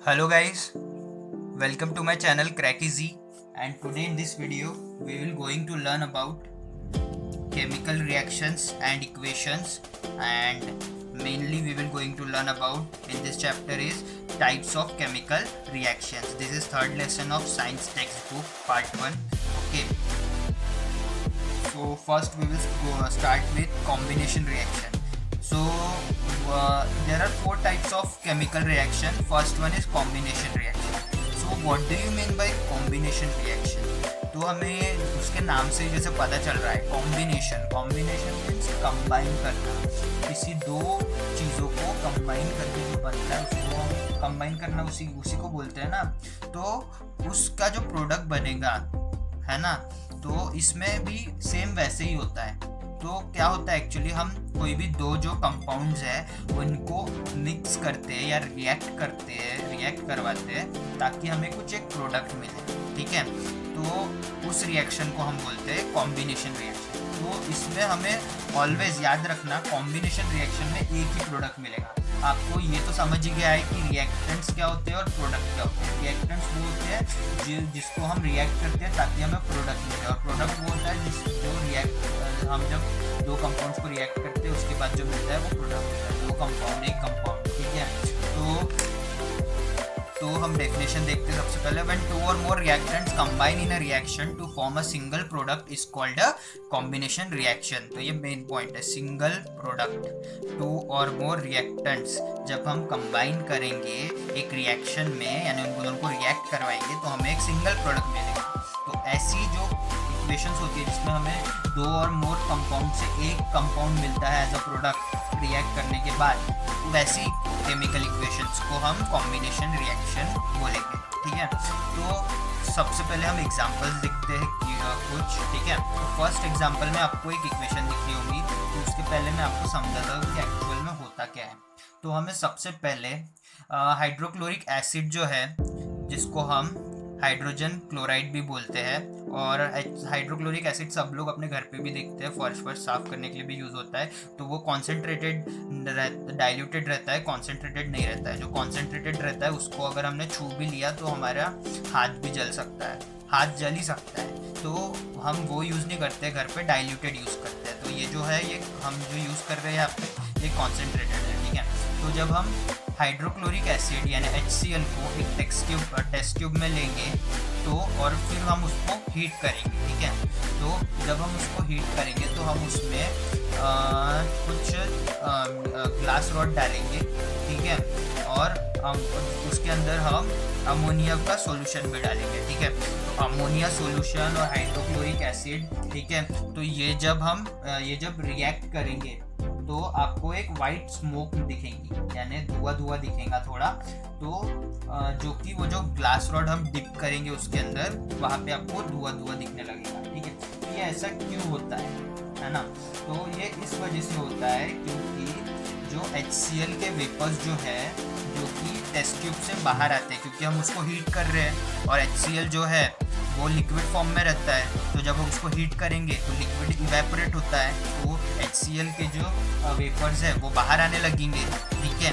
Hello guys, welcome to my channel Cracky Z, and today in this video we will going to learn about chemical reactions and equations, and mainly we will going to learn about in this chapter is types of chemical reactions. This is third lesson of science textbook part 1. Okay, so first we will start with combination reaction. So there are four types of chemical reaction. First one is combination reaction. So what do you mean by combination reaction? तो हमें उसके नाम से जैसे पता चल रहा है कॉम्बिनेशन मीन्स कंबाइन करना, किसी दो चीज़ों को कंबाइन करके जो बनता है उसको कंबाइन करना, उसी को बोलते हैं ना। तो उसका जो प्रोडक्ट बनेगा है ना, तो इसमें भी सेम वैसे ही होता है। तो क्या होता है एक्चुअली, हम कोई भी दो जो कंपाउंड्स है उनको मिक्स करते हैं या रिएक्ट करवाते हैं ताकि हमें कुछ एक प्रोडक्ट मिले, ठीक है। तो उस रिएक्शन को हम बोलते हैं कॉम्बिनेशन रिएक्शन। तो इसमें हमें ऑलवेज याद रखना, कॉम्बिनेशन रिएक्शन में एक ही प्रोडक्ट मिलेगा। आपको ये तो समझ ही गया है कि रिएक्टेंट्स क्या होते हैं और प्रोडक्ट क्या होते हैं। रिएक्टेंट्स वो होते हैं जिसको हम रिएक्ट करते हैं ताकि हमें प्रोडक्ट मिले, और प्रोडक्ट वो होता है हम जब दो कंपाउंड्स को रिएक्ट करते हैं उसके बाद जो मिलता है वो प्रोडक्ट होता है। दो कंपाउंड एक कंपाउंड, ठीक है। तो हम डेफिनेशन देखते हैं सबसे पहले। When two or more reactants combine in a reaction to form a single product is called a combination reaction. तो ये मेन पॉइंट है, single product, two or more reactants जब हम कंबाइन करेंगे एक रिएक्शन में, यानी उनको दोनों को रिएक्ट करवाएंगे तो हमें एक सिंगल प्रोडक्ट मिलेगा। तो ऐसी जो इक्वेशंस होती है जिसमें हमें दो और मोर कंपाउंड से एक कंपाउंड मिलता है एज अ प्रोडक्ट रिएक्ट करने के बाद, वैसी केमिकल इक्वेशंस को हम कॉम्बिनेशन रिएक्शन बोलेंगे, ठीक है। तो सबसे पहले हम एग्जांपल्स देखते हैं कुछ, ठीक है। तो फर्स्ट एग्जांपल में आपको एक इक्वेशन दिख रही होगी, तो उसके पहले मैं आपको समझाता हूँ कि एक्चुअल में होता क्या है। तो हमें सबसे पहले हाइड्रोक्लोरिक एसिड जो है, जिसको हम हाइड्रोजन क्लोराइड भी बोलते हैं, और हाइड्रोक्लोरिक एसिड सब लोग अपने घर पे भी देखते हैं, फर्श साफ करने के लिए भी यूज़ होता है। तो वो कॉन्सेंट्रेटेड डाइल्यूटेड रहता है, कॉन्सेंट्रेटेड नहीं रहता है। जो कॉन्सेंट्रेटेड रहता है उसको अगर हमने छू भी लिया तो हमारा हाथ भी जल सकता है, हाथ जल ही सकता है। तो हम वो यूज़ नहीं करते, घर पे डाइल्यूटेड यूज़ करते हैं। तो ये जो है, ये हम जो यूज़ कर रहे हैं यहाँ पे, ये कॉन्सेंट्रेटेड है, ठीक है। तो जब हम हाइड्रोक्लोरिक एसिड यानी HCl को एक टेस्ट ट्यूब में लेंगे तो, और फिर हम उसको हीट करेंगे, ठीक है। तो जब हम उसको हीट करेंगे तो हम उसमें कुछ ग्लास रॉड डालेंगे, ठीक है, और उसके अंदर हम अमोनिया का सॉल्यूशन भी डालेंगे, ठीक है। तो अमोनिया सॉल्यूशन और हाइड्रोक्लोरिक एसिड, ठीक है। तो ये जब रिएक्ट करेंगे तो आपको एक वाइट स्मोक दिखेंगी, यानी धुआं दिखेगा थोड़ा। तो जो कि वो जो ग्लास रॉड हम डिप करेंगे उसके अंदर, वहाँ पे आपको धुआं दिखने लगेगा, ठीक है। ये ऐसा क्यों होता है ना? तो ये इस वजह से होता है क्योंकि जो HCl के वेपर्स जो है, जो कि टेस्ट ट्यूब से बाहर आते हैं, क्योंकि हम उसको हीट कर रहे हैं, और HCl जो है वो लिक्विड फॉर्म में रहता है। तो जब हम उसको हीट करेंगे तो लिक्विड इवेपोरेट होता है, तो HCl के जो वेपर्स है वो बाहर आने लगेंगे, ठीक है।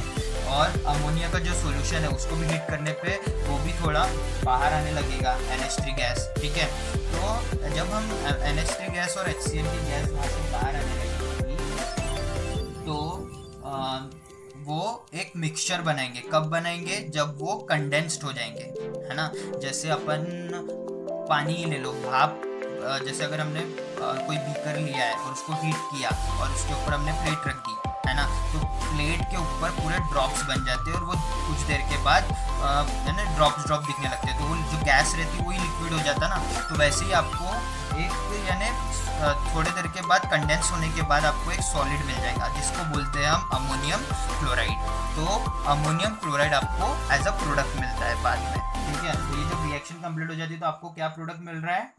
और अमोनिया का जो सॉल्यूशन है उसको भी हीट करने पे वो भी थोड़ा बाहर आने लगेगा, NH3 गैस, ठीक है। तो जब हम NH3 गैस और HCl की गैस वहाँ से बाहर आने लगेगी तो वो एक मिक्सचर बनाएंगे। कब बनाएंगे? जब वो कंडेंस्ड हो जाएंगे, है ना। जैसे अपन पानी ले लो, भाप, जैसे अगर हमने कोई बीकर लिया है और उसको हीट किया और उसके ऊपर हमने प्लेट रख दी, है ना, तो प्लेट के ऊपर पूरे ड्रॉप्स बन जाते हैं और वो कुछ देर के बाद है ना ड्रॉप दिखने लगते हैं। तो वो जो गैस रहती है वही लिक्विड हो जाता ना। तो वैसे ही आपको एक यानी थोड़ी देर के बाद कंडेंस होने के बाद आपको एक सॉलिड मिल जाएगा, जिसको बोलते हैं हम अमोनियम क्लोराइड। तो अमोनियम क्लोराइड आपको एज अ प्रोडक्ट मिलता है बाद में, ठीक है। तो ये जब रिएक्शन कंप्लीट हो जाती है तो आपको क्या प्रोडक्ट मिल रहा है?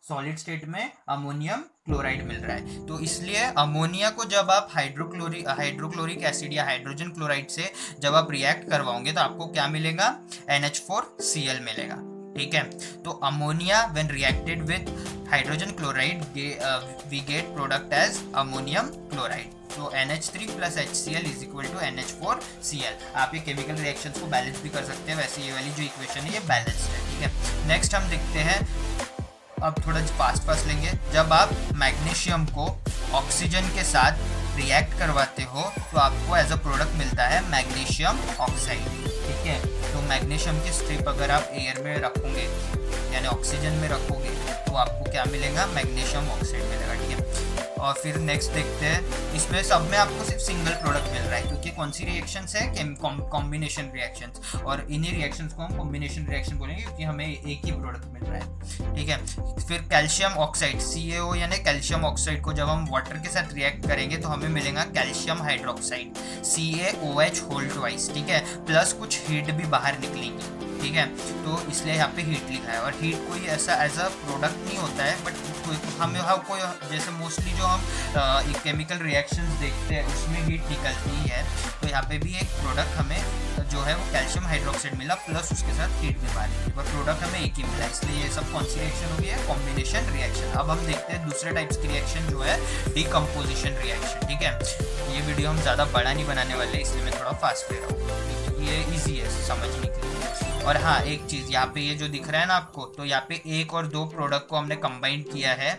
सॉलिड स्टेट में अमोनियम क्लोराइड मिल रहा है। तो इसलिए अमोनिया को जब आप हाइड्रोक्लोरिक एसिड या हाइड्रोजन क्लोराइड से जब आप रिएक्ट करवाओगे तो आपको क्या मिलेगा? NH4Cl मिलेगा, ठीक है। तो ammonia when reacted with hydrogen chloride we get product as ammonium chloride, तो NH3 plus HCl is equal to NH4Cl। आप ये केमिकल रिएक्शंस को बैलेंस भी कर सकते हैं, वैसे ये वाली जो इक्वेशन है ये बैलेंस्ड है, ठीक है। नेक्स्ट हम देखते हैं, अब थोड़ा पास लेंगे, जब आप मैग्नीशियम को ऑक्सीजन के साथ रिएक्ट करवाते हो तो आपको एज अ प्रोडक्ट मिलता है मैग्नीशियम ऑक्साइड, ठीक है। तो मैग्नीशियम की स्ट्रिप अगर आप एयर में रखोगे यानी ऑक्सीजन में रखोगे तो आपको क्या मिलेगा, मैग्नीशियम ऑक्साइड मिलेगा, ठीक है। और फिर नेक्स्ट देखते हैं, इसमें सब में आपको सिर्फ सिंगल प्रोडक्ट मिल रहा है क्योंकि कौन सी रिएक्शंस है, कॉम्बिनेशन रिएक्शंस, और इन्हीं रिएक्शंस को हम कॉम्बिनेशन रिएक्शन बोलेंगे क्योंकि हमें एक ही प्रोडक्ट मिल रहा है, ठीक है। फिर कैल्शियम ऑक्साइड CaO यानी कैल्शियम ऑक्साइड को जब हम वाटर के साथ रिएक्ट करेंगे तो हमें मिलेगा calcium hydroxide CaOH whole twice, ठीक है, प्लस कुछ हीट भी बाहर निकलेंगी, ठीक है। तो इसलिए यहाँ पे हीट लिखा है, और हीट कोई ऐसा एज अ प्रोडक्ट नहीं होता है, बट हमें कोई जैसे मोस्टली जो हम केमिकल रिएक्शंस देखते हैं उसमें हीट निकलती है, तो यहाँ पे भी एक प्रोडक्ट हमें जो है वो कैल्शियम हाइड्रोक्साइड मिला प्लस उसके साथ हीट भी बाहर, पर प्रोडक्ट हमें एक ही मिला, इसलिए ये सब कौन सी रिएक्शन होगी है, कॉम्बिनेशन रिएक्शन। अब हम देखते हैं दूसरे टाइप्स की रिएक्शन जो है डिकम्पोजिशन रिएक्शन, ठीक है। ये वीडियो हम ज़्यादा बड़ा नहीं बनाने वाले, इसलिए मैं थोड़ा फास्ट ले रहा हूँ क्योंकि ये ईजी है समझने के लिए। और हाँ, एक चीज़ यहाँ पे ये जो दिख रहा है ना आपको, तो यहाँ पे एक और दो प्रोडक्ट को हमने कंबाइन किया है,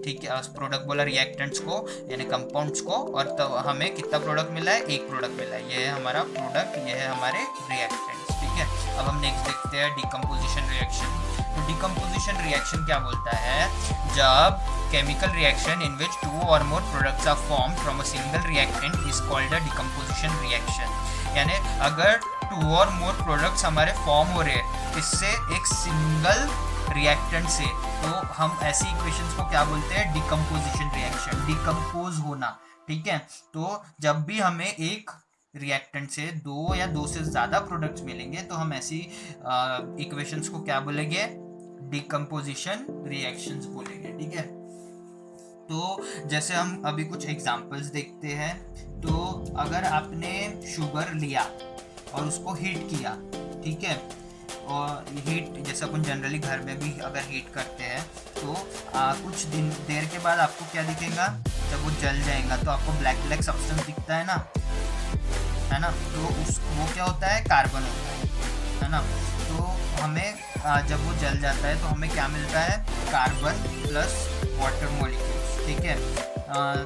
ठीक है। प्रोडक्ट बोला रिएक्टेंट्स को यानी कंपाउंड्स को, और तो हमें कितना प्रोडक्ट मिला है, एक प्रोडक्ट मिला है, ये है हमारा प्रोडक्ट, ये है हमारे रिएक्टेंट्स, ठीक है। अब हम नेक्स्ट देखते हैं डिकम्पोजिशन रिएक्शन। तो डिकम्पोजिशन रिएक्शन क्या बोलता है, जब chemical reaction in which 2 or more products are formed from a single reactant is called a decomposition reaction। यानी अगर 2 or more प्रोडक्ट्स हमारे फॉर्म हो रहे हैं इससे एक सिंगल रिएक्टेंट से, तो हम ऐसी इक्वेशंस को क्या बोलते हैं, डिकम्पोजिशन रिएक्शन, डिकम्पोज होना, ठीक है। तो जब भी हमें एक रिएक्टेंट से 2 या 2 से ज़्यादा प्रोडक्ट्स मिलेंगे तो हम ऐसी इक्वेशंस को क्या बोलेंगे, डिकम्पोजिशन रिएक्शंस बोलेंगे, ठीक है। तो जैसे हम अभी कुछ एग्जांपल्स देखते हैं, तो अगर आपने शुगर लिया और उसको हीट किया, ठीक है, और हीट जैसे अपन जनरली घर में भी अगर हीट करते हैं तो कुछ देर के बाद आपको क्या दिखेगा, जब वो जल जाएगा तो आपको ब्लैक सब्सटेंस दिखता है ना, तो वो क्या होता है, कार्बन होता है ना। तो हमें जब वो जल जाता है तो हमें क्या मिलता है, कार्बन प्लस वाटर मॉलिक्यूल्स, ठीक है।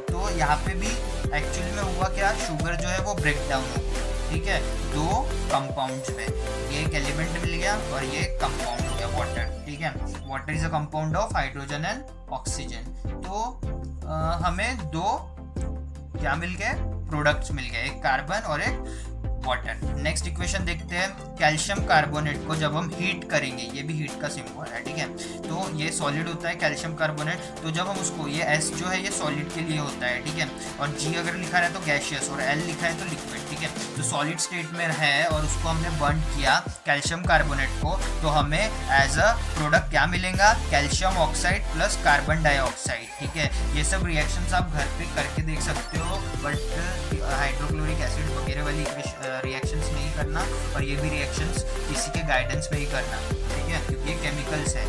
तो यहाँ पे भी एक्चुअली में हुआ क्या, शुगर जो है वो ब्रेक डाउन हो गया, ठीक है, 2 कंपाउंड्स में, ये एक एलिमेंट मिल गया और ये कंपाउंड हो गया वाटर, ठीक है। Water is a compound of hydrogen and oxygen. तो हमें 2 क्या मिल गए, प्रोडक्ट्स मिल गए, एक कार्बन और एक वाटर। नेक्स्ट इक्वेशन देखते हैं, कैल्शियम कार्बोनेट को जब हम हीट करेंगे, ये भी हीट का सिंबल है, ठीक है। तो ये सॉलिड होता है कैल्शियम कार्बोनेट, तो जब हम उसको, ये S जो है ये सॉलिड के लिए होता है, ठीक है, और G अगर लिखा है तो गैशियस और L लिखा है तो लिक्विड, ठीक है। तो सॉलिड स्टेट में है और उसको हमने बर्न किया कैल्शियम कार्बोनेट को, तो हमें एज अ प्रोडक्ट क्या मिलेगा, calcium oxide plus carbon dioxide, ठीक है। ये सब रिएक्शंस आप घर पे करके देख सकते हो, बट हाइड्रोक्लोरिक एसिड वगैरह वाली रिएक्शंस नहीं करना, और ये भी रिएक्शंस किसी के गाइडेंस में ही करना, ठीक है, क्योंकि ये केमिकल्स है,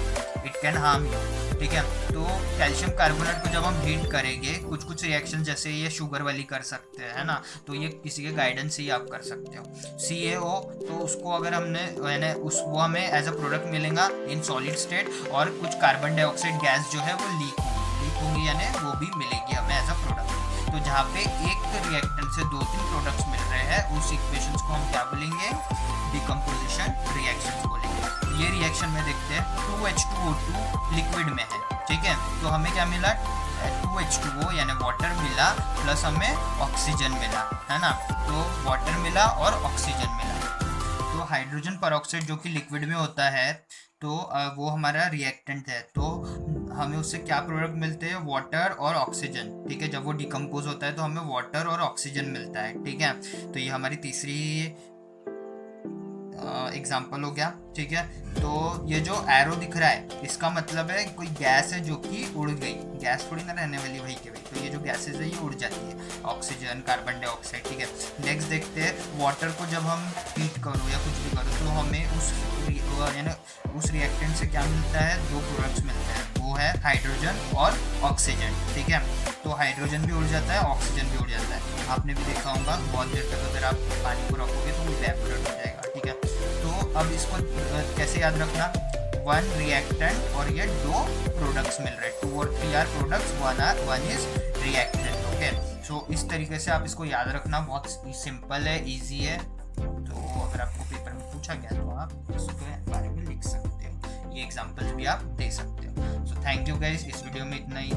इट कैन हार्म यू, ठीक है। तो कैल्शियम कार्बोनेट को जब हम हीट करेंगे, कुछ रिएक्शन जैसे ये शुगर वाली कर सकते हैं, है ना, तो ये किसी के गाइडेंस से ही आप कर सकते हो। CaO, तो उसको अगर हमने यानी वो हमें एज अ प्रोडक्ट मिलेगा इन सॉलिड स्टेट, और कुछ कार्बन डाइऑक्साइड गैस जो है वो लीक होंगी यानी वो भी मिलेगी हमें एज अ प्रोडक्ट। तो जहाँ पे एक रिएक्टेंट से 2-3 प्रोडक्ट्स मिल रहे हैं, उस इक्वेशंस को हम क्या बोलेंगे, डिकम्पोजिशन रिएक्शंस बोलेंगे। ये रिएक्शन में देखते हैं 2H2O2 लिक्विड में है, ठीक है। तो हमें क्या मिला, 2H2O यानी वाटर मिला प्लस हमें ऑक्सीजन मिला, है ना। तो वाटर मिला और ऑक्सीजन मिला। तो हाइड्रोजन परऑक्साइड जो कि लिक्विड में होता है, तो वो हमारा रिएक्टेंट है, तो हमें उससे क्या प्रोडक्ट मिलते हैं, वाटर और ऑक्सीजन, ठीक है। जब वो डिकम्पोज होता है तो हमें वाटर और ऑक्सीजन मिलता है, ठीक है। तो ये हमारी तीसरी एग्जाम्पल हो गया, ठीक है। तो ये जो एरो दिख रहा है इसका मतलब है कोई गैस है जो कि उड़ गई, गैस थोड़ी ना रहने वाली भाई के भाई, तो ये जो गैसेज है ये उड़ जाती है, ऑक्सीजन, कार्बन डाइऑक्साइड, ठीक है। नेक्स्ट देखते हैं, वाटर को जब हम हीट करो या कुछ भी करो तो हमें उस रिएक्टेंट से क्या मिलता है, 2 प्रोडक्ट्स मिलते हैं, वो वो है हाइड्रोजन और ऑक्सीजन, ठीक है। तो हाइड्रोजन भी उड़ जाता है, ऑक्सीजन भी उड़ जाता है। आपने भी देखा होगा बहुत देर तक अगर आप पानी को रखोगे तो वो इवेपोरेट हो जाएगा, ठीक है। तो अब इसको कैसे याद रखना, 1 रिएक्टेंट और ये 2 प्रोडक्ट्स मिल रहे हैं, 2 और 3 are products, 1 is reactant, okay. So इस तरीके से आप इसको याद रखना, बहुत सिंपल है, इजी है। तो अगर आपको पेपर में पूछा गया तो आप इसके बारे में लिख सकते हो, ये एग्जांपल्स भी आप दे सकते हो। सो थैंक यू गाइस, इस वीडियो में इतना ही।